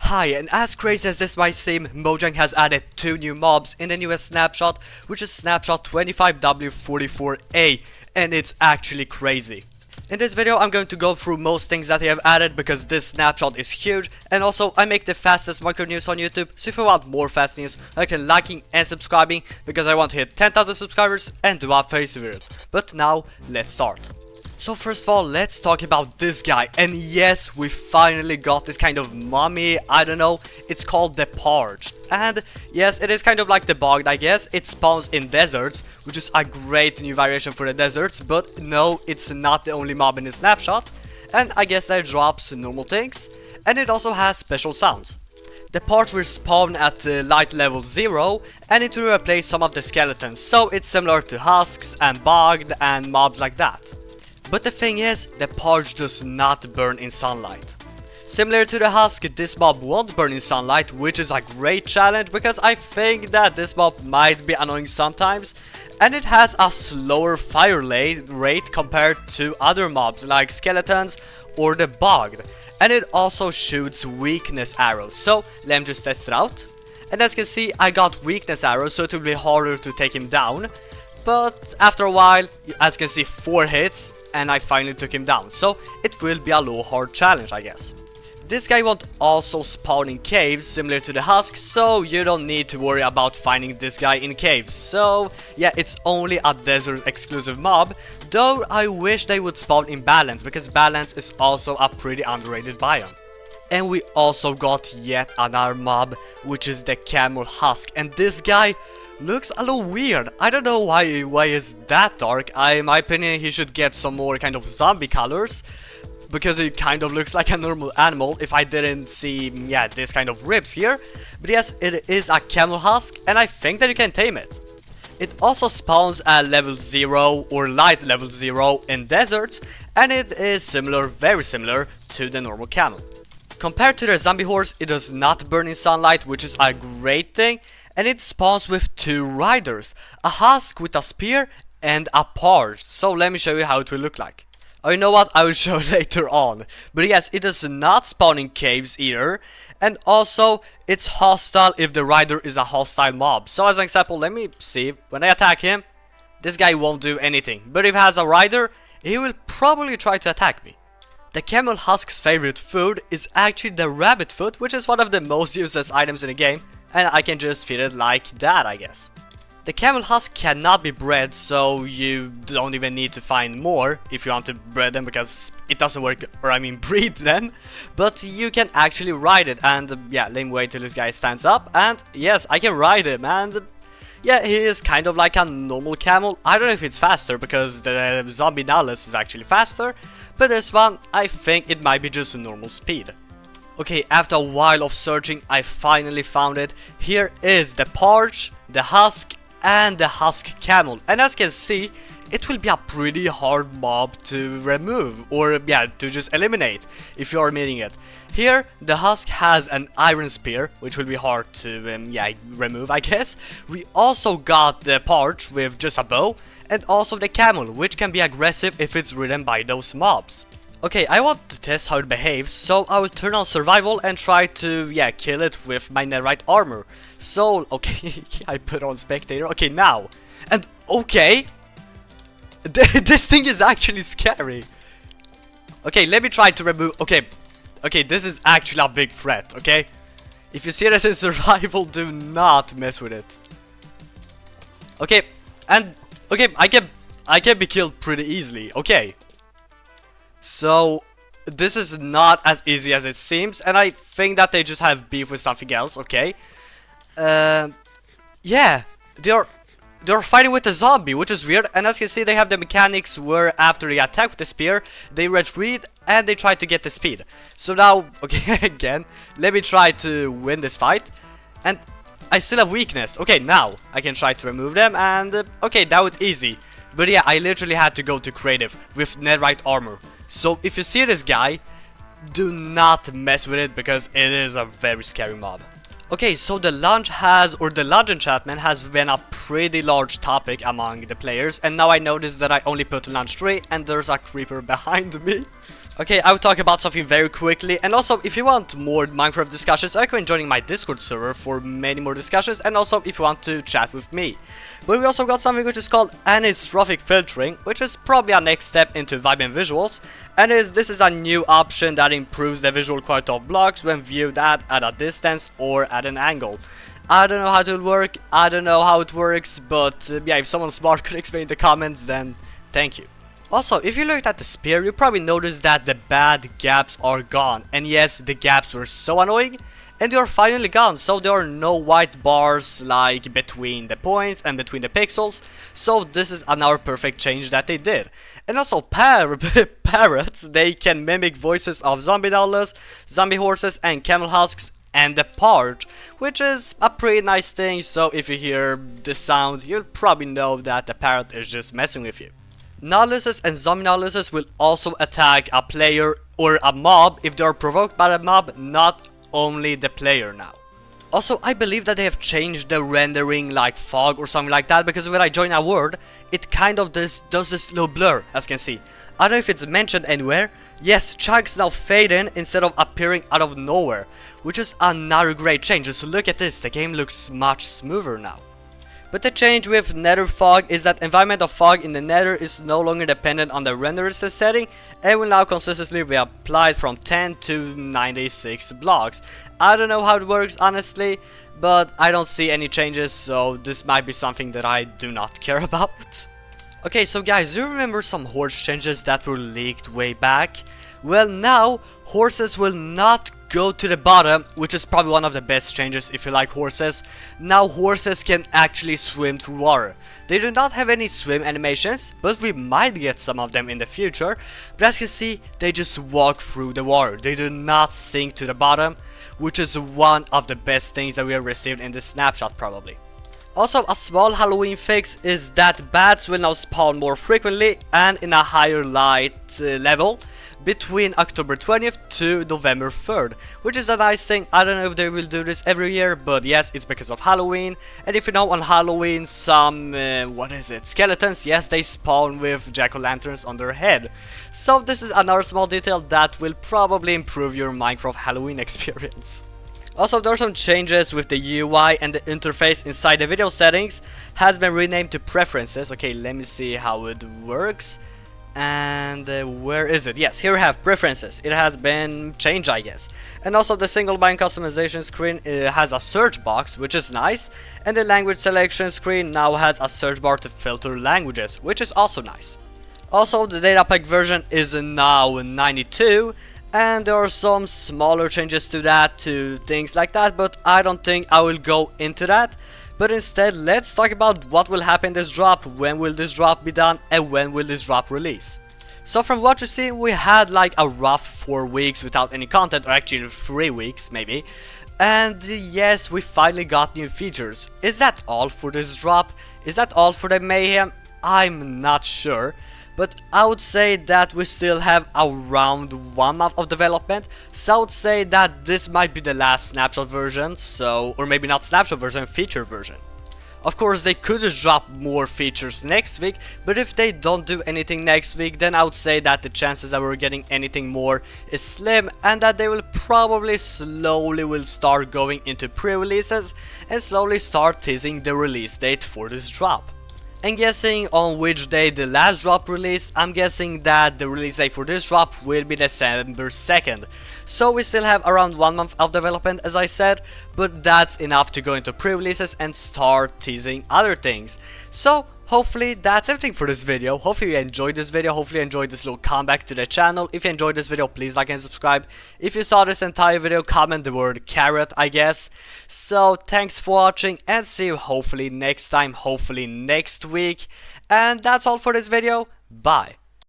Hi, and as crazy as this might seem, Mojang has added 2 new mobs in the newest snapshot, which is Snapshot 25W44A, and it's actually crazy. In this video I'm going to go through most things that they have added because this snapshot is huge, and also I make the fastest micro news on YouTube, so if you want more fast news, I can liking and subscribing because I want to hit 10,000 subscribers and do a face reveal. But now, let's start. So first of all, let's talk about this guy, and yes, we finally got this kind of mummy, I don't know, it's called the Parched. And yes, it is kind of like the Bogged, I guess. It spawns in deserts, which is a great new variation for the deserts, but no, it's not the only mob in the snapshot. And I guess that it drops normal things, and it also has special sounds. The Porch will spawn at the light level 0, and it will replace some of the skeletons, so it's similar to husks and bogged and mobs like that. But the thing is, the Porch does not burn in sunlight. Similar to the husk, this mob won't burn in sunlight, which is a great challenge because I think that this mob might be annoying sometimes, and it has a slower fire rate compared to other mobs like skeletons or the bogged, and it also shoots weakness arrows, so let me just test it out. And as you can see, I got weakness arrows, so it will be harder to take him down, but after a while, as you can see, 4 hits, and I finally took him down, so it will be a low hard challenge, I guess. This guy won't also spawn in caves similar to the husk, so you don't need to worry about finding this guy in caves. So yeah, it's only a desert exclusive mob, though I wish they would spawn in balance because balance is also a pretty underrated biome. And we also got yet another mob, which is the Camel Husk, and this guy looks a little weird. I don't know why is that dark. In my opinion, he should get some more kind of zombie colors, because it kind of looks like a normal animal if I didn't see, yeah, this kind of ribs here. But yes, it is a Camel Husk, and I think that you can tame it. It also spawns at level 0 or light level 0 in deserts, and it is similar, very similar to the normal camel. Compared to the zombie horse, it does not burn in sunlight, which is a great thing. And it spawns with 2 riders, a husk with a spear and a parched. So let me show you how it will look like. Oh, you know what? I will show later on. But yes, it does not spawn in caves either. And also, it's hostile if the rider is a hostile mob. So as an example, let me see. When I attack him, this guy won't do anything. But if he has a rider, he will probably try to attack me. The Camel Husk's favorite food is actually the rabbit foot, which is one of the most useless items in the game. And I can just feed it like that, I guess. The Camel Husk cannot be bred, so you don't even need to find more if you want to breed them, because it doesn't work, or I mean breed them. But you can actually ride it, and yeah, let me wait till this guy stands up, and yes, I can ride him, and yeah, he is kind of like a normal camel. I don't know if it's faster, because the zombie Nullis is actually faster, but this one, I think it might be just a normal speed. Okay, after a while of searching, I finally found it. Here is the Porch, the Husk, and the Husk Camel. And as you can see, it will be a pretty hard mob to remove, or yeah, to just eliminate if you are meeting it. Here, the Husk has an iron spear, which will be hard to yeah, remove, I guess. We also got the Porch with just a bow, and also the Camel, which can be aggressive if it's ridden by those mobs. Okay, I want to test how it behaves, so I will turn on survival and try to, yeah, kill it with my netherite armor. So, okay, I put on spectator. Okay, now. And, okay. This thing is actually scary. Okay, let me try to remove, okay, this is actually a big threat, okay? If you see this in survival, do not mess with it. Okay, and, okay, I can be killed pretty easily, okay. So, this is not as easy as it seems, and I think that they just have beef with something else, okay? Yeah, they're fighting with a zombie, which is weird, and as you can see, they have the mechanics where after they attack with the spear, they retreat, and they try to get the speed. So now, okay, again, let me try to win this fight, and I still have weakness. Okay, now, I can try to remove them, and, okay, that was easy. But yeah, I literally had to go to creative with netherite armor. So if you see this guy, do not mess with it because it is a very scary mob. Okay, so the lunge enchantment has been a pretty large topic among the players, and now I notice that I only put lunge 3 and there's a creeper behind me. Okay, I will talk about something very quickly, and also if you want more Minecraft discussions, I recommend joining my Discord server for many more discussions, and also if you want to chat with me. But we also got something which is called anisotropic filtering, which is probably our next step into vibrant visuals, and this is a new option that improves the visual quality of blocks when viewed at a distance or at an angle. I don't know how it will work, I don't know how it works, but yeah, if someone smart could explain in the comments, then thank you. Also, if you looked at the spear, you probably noticed that the bad gaps are gone. And yes, the gaps were so annoying, and they are finally gone, so there are no white bars like between the points and between the pixels. So this is another perfect change that they did. And also parrots, they can mimic voices of zombie dollars, zombie horses and camel husks and the Porch, which is a pretty nice thing, so if you hear the sound, you'll probably know that the parrot is just messing with you. Nullises and zombie nullises will also attack a player or a mob if they are provoked by the mob, not only the player now. Also, I believe that they have changed the rendering like fog or something like that, because when I join a world, it kind of does this little blur, as you can see. I don't know if it's mentioned anywhere. Yes, chunks now fade in instead of appearing out of nowhere, which is another great change. So look at this, the game looks much smoother now. But the change with nether fog is that environment of fog in the nether is no longer dependent on the render setting and will now consistently be applied from 10 to 96 blocks. I don't know how it works honestly, but I don't see any changes, so this might be something that I do not care about. Okay, so guys, do you remember some horse changes that were leaked way back? Well, now horses will not go to the bottom, which is probably one of the best changes if you like horses. Now horses can actually swim through water. They do not have any swim animations, but we might get some of them in the future. But as you can see, they just walk through the water. They do not sink to the bottom, which is one of the best things that we have received in this snapshot probably. Also, a small Halloween fix is that bats will now spawn more frequently and in a higher light level between October 20th to November 3rd, which is a nice thing. I don't know if they will do this every year, but yes, it's because of Halloween. And if you know, on Halloween some, skeletons, yes, they spawn with jack-o'-lanterns on their head. So this is another small detail that will probably improve your Minecraft Halloween experience. Also, there are some changes with the UI, and the interface inside the video settings has been renamed to preferences. Okay, let me see how it works. And where is it? Yes, here we have preferences. It has been changed, I guess. And also the single line customization screen has a search box, which is nice. And the language selection screen now has a search bar to filter languages, which is also nice. Also, the data pack version is now 92. And there are some smaller changes to that, to things like that, but I don't think I will go into that. But instead, let's talk about what will happen in this drop, when will this drop be done, and when will this drop release. So from what you see, we had like a rough 4 weeks without any content, or actually 3 weeks maybe. And yes, we finally got new features. Is that all for this drop? Is that all for the mayhem? I'm not sure. But I would say that we still have around 1 month of development, so I would say that this might be the last snapshot version, so, or maybe not snapshot version, feature version. Of course, they could just drop more features next week, but if they don't do anything next week, then I would say that the chances that we're getting anything more is slim, and that they will probably slowly will start going into pre-releases and slowly start teasing the release date for this drop. And guessing on which day the last drop released, I'm guessing that the release date for this drop will be December 2nd. So we still have around 1 month of development, as I said, but that's enough to go into pre-releases and start teasing other things. So hopefully that's everything for this video. Hopefully you enjoyed this video, hopefully you enjoyed this little comeback to the channel. If you enjoyed this video, please like and subscribe. If you saw this entire video, comment the word carrot, I guess. So thanks for watching, and see you hopefully next time, hopefully next week. And that's all for this video. Bye.